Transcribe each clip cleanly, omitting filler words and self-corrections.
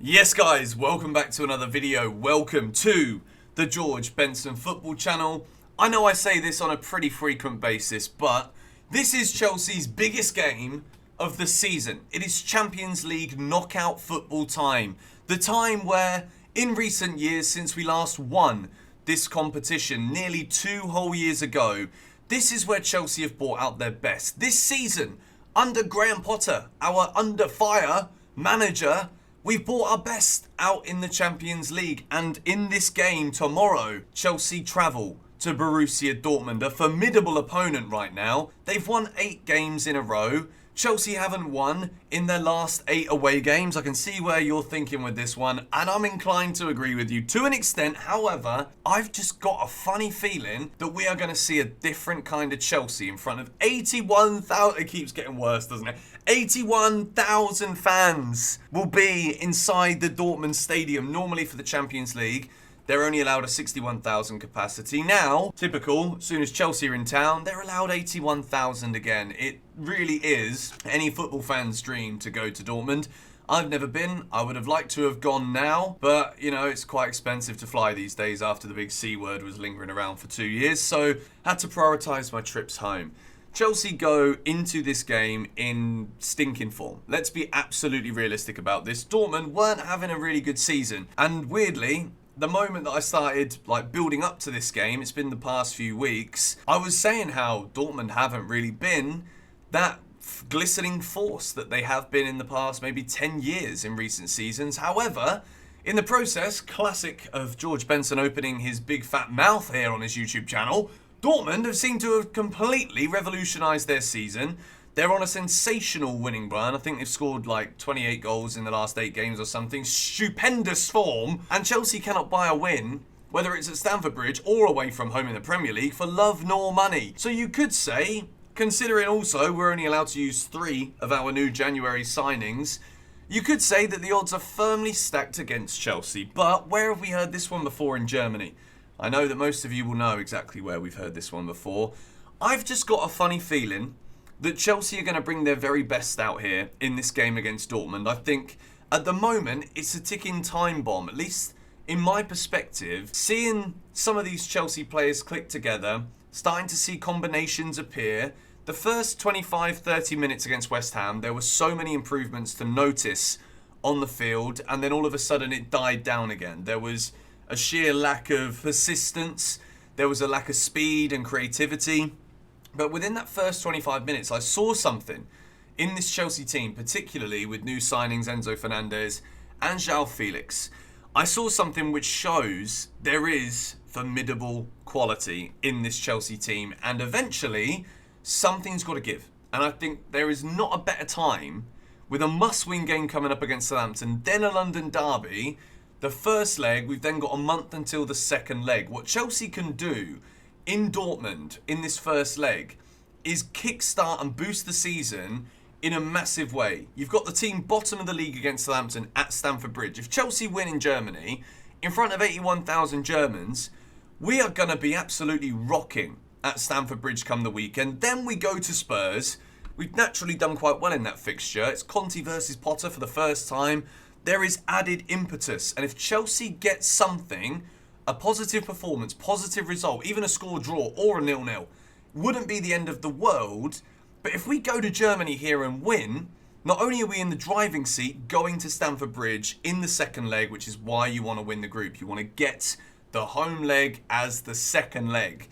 Yes guys, welcome back to another video. Welcome to the George Benson football channel. I know I say this on a pretty frequent basis, but this is Chelsea's biggest game of the season. It is Champions League knockout football time. The time where, in recent years since we last won this competition nearly 2 whole years ago, this is where Chelsea have brought out their best. This season, under Graham Potter, our under fire manager, we've brought our best out in the Champions League, and in this game tomorrow, Chelsea travel to Borussia Dortmund, a formidable opponent right now. They've won 8 games in a row. Chelsea haven't won in their last 8 away games. I can see where you're thinking with this one, and I'm inclined to agree with you to an extent. However, I've just got a funny feeling that we are going to see a different kind of Chelsea in front of 81,000. It keeps getting worse, doesn't it? 81,000 fans will be inside the Dortmund stadium. Normally for the Champions League, they're only allowed a 61,000 capacity. Now, typical, as soon as Chelsea are in town, they're allowed 81,000 again. It really is any football fan's dream to go to Dortmund. I've never been. I would have liked to have gone now, but, you know, it's quite expensive to fly these days after the big C word was lingering around for 2 years, so had to prioritise my trips home. Chelsea go into this game in stinking form. Let's be absolutely realistic about this. Dortmund weren't having a really good season, and weirdly, the moment that I started building up to this game, it's been the past few weeks, I was saying how Dortmund haven't really been that glistening force that they have been in the past maybe 10 years in recent seasons. However, in the process, classic of George Benson opening his big fat mouth here on his YouTube channel, Dortmund have seemed to have completely revolutionised their season. They're on a sensational winning run. I think they've scored 28 goals in the last 8 games or something. Stupendous form. And Chelsea cannot buy a win, whether it's at Stamford Bridge or away from home in the Premier League, for love nor money. So you could say, considering also we're only allowed to use 3 of our new January signings, you could say that the odds are firmly stacked against Chelsea. But where have we heard this one before in Germany? I know that most of you will know exactly where we've heard this one before. I've just got a funny feeling that Chelsea are going to bring their very best out here in this game against Dortmund. I think at the moment it's a ticking time bomb, at least in my perspective. Seeing some of these Chelsea players click together, starting to see combinations appear. The first 25-30 minutes against West Ham, there were so many improvements to notice on the field, and then all of a sudden it died down again. There was a sheer lack of persistence, there was a lack of speed and creativity. But within that first 25 minutes, I saw something in this Chelsea team, particularly with new signings Enzo Fernandez and FELIX. I saw something which shows there is formidable quality in this Chelsea team, and eventually something's got to give. And I think there is not a better time, with a must-win game coming up against Southampton, then a London derby. The first leg, we've then got a month until the second leg. What Chelsea can do in Dortmund in this first leg is kickstart and boost the season in a massive way. You've got the team bottom of the league against Southampton at Stamford Bridge. If Chelsea win in Germany, in front of 81,000 Germans, we are going to be absolutely rocking at Stamford Bridge come the weekend. Then we go to Spurs. We've naturally done quite well in that fixture. It's Conte versus Potter for the first time. There is added impetus. And if Chelsea gets something, a positive performance, positive result, even a score draw or a 0-0, wouldn't be the end of the world. But if we go to Germany here and win, not only are we in the driving seat going to Stamford Bridge in the second leg, which is why you want to win the group. You want to get the home leg as the second leg.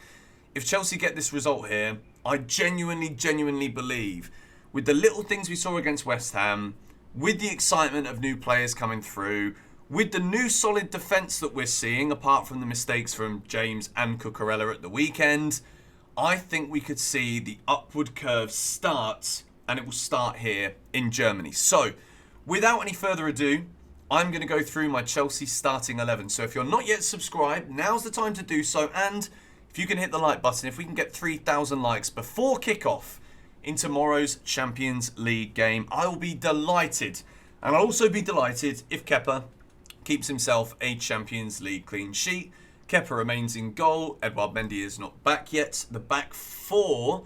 If Chelsea get this result here, I genuinely believe, with the little things we saw against West Ham, with the excitement of new players coming through, with the new solid defence that we're seeing, apart from the mistakes from James and Cucurella at the weekend, I think we could see the upward curve start, and it will start here in Germany. So, without any further ado, I'm going to go through my Chelsea starting 11. So if you're not yet subscribed, now's the time to do so, and if you can hit the like button, if we can get 3,000 likes before kickoff in tomorrow's Champions League game, I will be delighted. And I'll also be delighted if Kepa keeps himself a Champions League clean sheet. Kepa remains in goal. Edouard Mendy is not back yet. The back 4,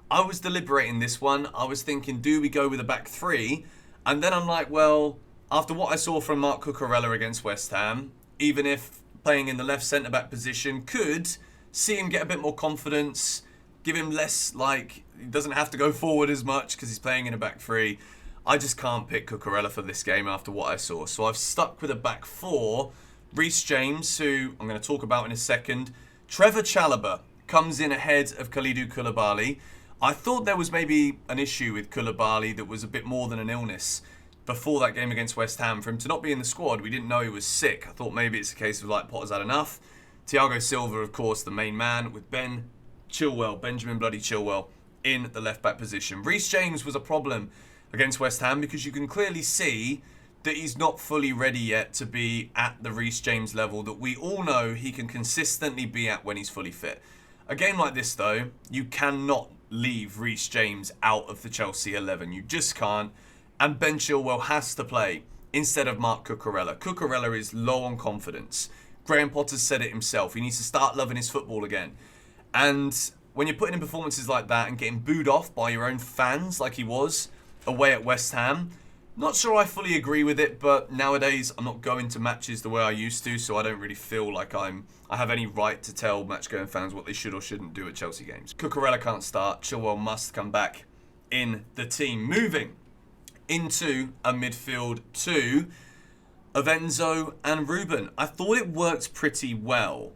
I was deliberating this one. I was thinking, do we go with a back 3? And then I'm like, well, After what I saw from Marc Cucurella against West Ham, even if playing in the left centre-back position could see him get a bit more confidence, give him less, he doesn't have to go forward as much because he's playing in a back three. I just can't pick Cucurella for this game after what I saw. So I've stuck with a back four. Reece James, who I'm going to talk about in a second. Trevor Chalobah comes in ahead of Kalidou Koulibaly. I thought there was maybe an issue with Koulibaly that was a bit more than an illness before that game against West Ham. For him to not be in the squad, we didn't know he was sick. I thought maybe it's a case of Potter's had enough. Thiago Silva, of course, the main man, with Benjamin Bloody Chilwell, in the left-back position. Reece James was a problem against West Ham because you can clearly see that he's not fully ready yet to be at the Reece James level that we all know he can consistently be at when he's fully fit. A game like this, though, you cannot leave Reece James out of the Chelsea 11. You just can't. And Ben Chilwell has to play instead of Marc Cucurella. Cucurella is low on confidence. Graham Potter's said it himself. He needs to start loving his football again. And when you're putting in performances like that and getting booed off by your own fans like he was away at West Ham, not sure I fully agree with it, but nowadays I'm not going to matches the way I used to, so I don't really feel like I have any right to tell match-going fans what they should or shouldn't do at Chelsea games. Cucurella can't start. Chilwell must come back in the team. Moving into a midfield two of ENZO and Ruben. I thought it worked pretty well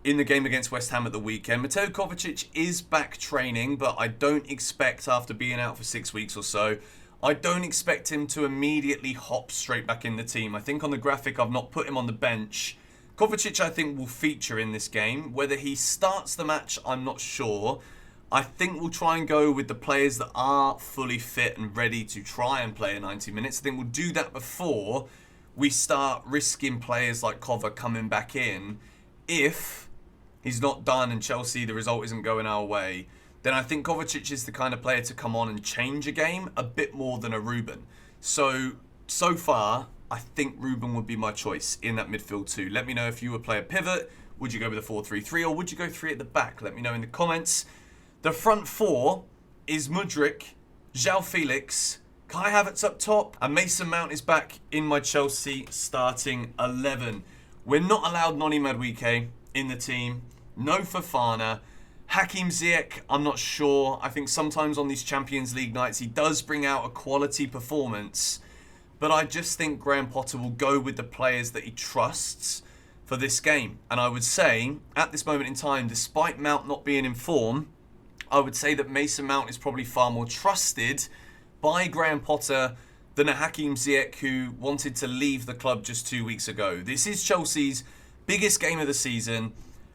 in the game against West Ham at the weekend. Mateo Kovacic is back training, but I don't expect, after being out for 6 weeks or so, I don't expect him to immediately hop straight back in the team. I think on the graphic I've not put him on the bench. Kovacic, I think, will feature in this game. Whether he starts the match, I'm not sure. I think we'll try and go with the players that are fully fit and ready to try and play a 90 minutes. I think we'll do that before we start risking players like Kova coming back in. If he's not done and Chelsea, the result isn't going our way, then I think Kovacic is the kind of player to come on and change a game a bit more than a Ruben. So far, I think Ruben would be my choice in that midfield too. Let me know if you would play a pivot. Would you go with a 4-3-3 or would you go 3 at the back? Let me know in the comments. The front four is MUDRYK, João Felix, Kai Havertz up top, and Mason Mount is back in my Chelsea starting 11. We're not allowed Noni Madueke in the team. No Fofana. Hakim Ziyech, I'm not sure. I think sometimes on these Champions League nights he does bring out a quality performance. But I just think Graham Potter will go with the players that he trusts for this game. And I would say, at this moment in time, despite Mount not being in form, I would say that Mason Mount is probably far more trusted by Graham Potter than a Hakim Ziyech who wanted to leave the club just 2 weeks ago. This is Chelsea's biggest game of the season.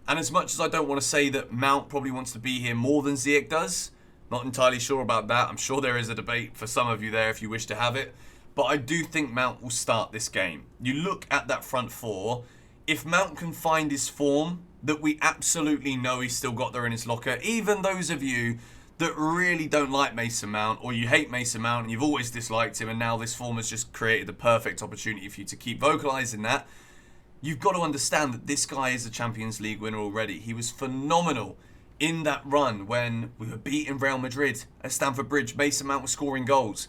And as much as I don't want to say that Mount probably wants to be here more than Ziyech does, not entirely sure about that. I'm sure there is a debate for some of you there if you wish to have it. But I do think Mount will start this game. You look at that front four. If Mount can find his form that we absolutely know he's still got there in his locker, even those of you that really don't like Mason Mount or you hate Mason Mount and you've always disliked him and now this form has just created the perfect opportunity for you to keep vocalising that, you've got to understand that this guy is a Champions League winner already. He was phenomenal in that run when we were beating Real Madrid at Stamford Bridge. Mason Mount was scoring goals.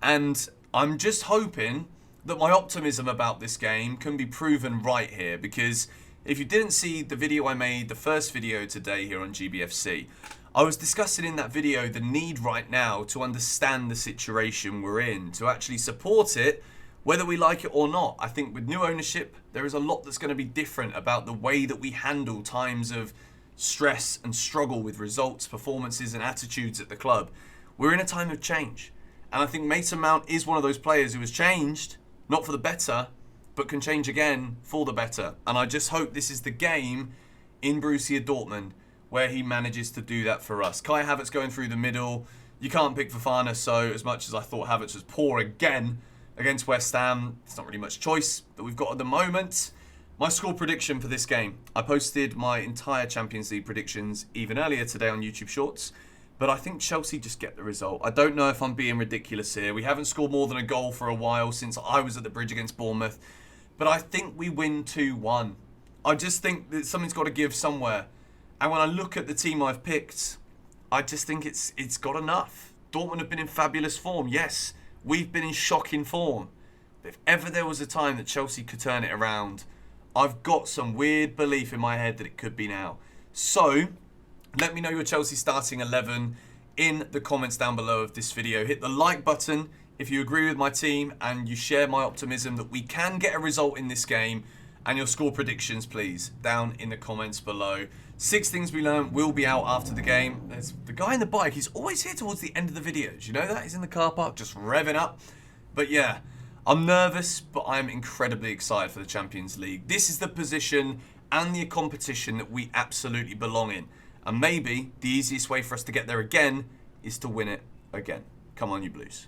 And I'm just hoping that my optimism about this game can be proven right here, because if you didn't see the video I made, the first video today here on GBFC, I was discussing in that video the need right now to understand the situation we're in, to actually support it, whether we like it or not. I think with new ownership, there is a lot that's going to be different about the way that we handle times of stress and struggle with results, performances and attitudes at the club. We're in a time of change. And I think Mason Mount is one of those players who has changed, not for the better, but can change again for the better. And I just hope this is the game in Borussia Dortmund where he manages to do that for us. Kai Havertz going through the middle. You can't pick Fofana, so as much as I thought Havertz was poor again against West Ham, it's not really much choice that we've got at the moment. My score prediction for this game. I posted my entire Champions League predictions even earlier today on YouTube Shorts, but I think Chelsea just get the result. I don't know if I'm being ridiculous here. We haven't scored more than a goal for a while since I was at the Bridge against Bournemouth, but I think we win 2-1. I just think that something's got to give somewhere. And when I look at the team I've picked, I just think it's got enough. Dortmund have been in fabulous form. Yes, we've been in shocking form. If ever there was a time that Chelsea could turn it around, I've got some weird belief in my head that it could be now. So, let me know your Chelsea starting 11 in the comments down below of this video. Hit the like button if you agree with my team and you share my optimism that we can get a result in this game. And your score predictions, please, down in the comments below. 6 things we learned will be out after the game. There's the guy in the bike. He's always here towards the end of the videos. You know that? He's in the car park just revving up. But yeah, I'm nervous, but I'm incredibly excited for the Champions League. This is the position and the competition that we absolutely belong in. And maybe the easiest way for us to get there again is to win it again. Come on, you Blues.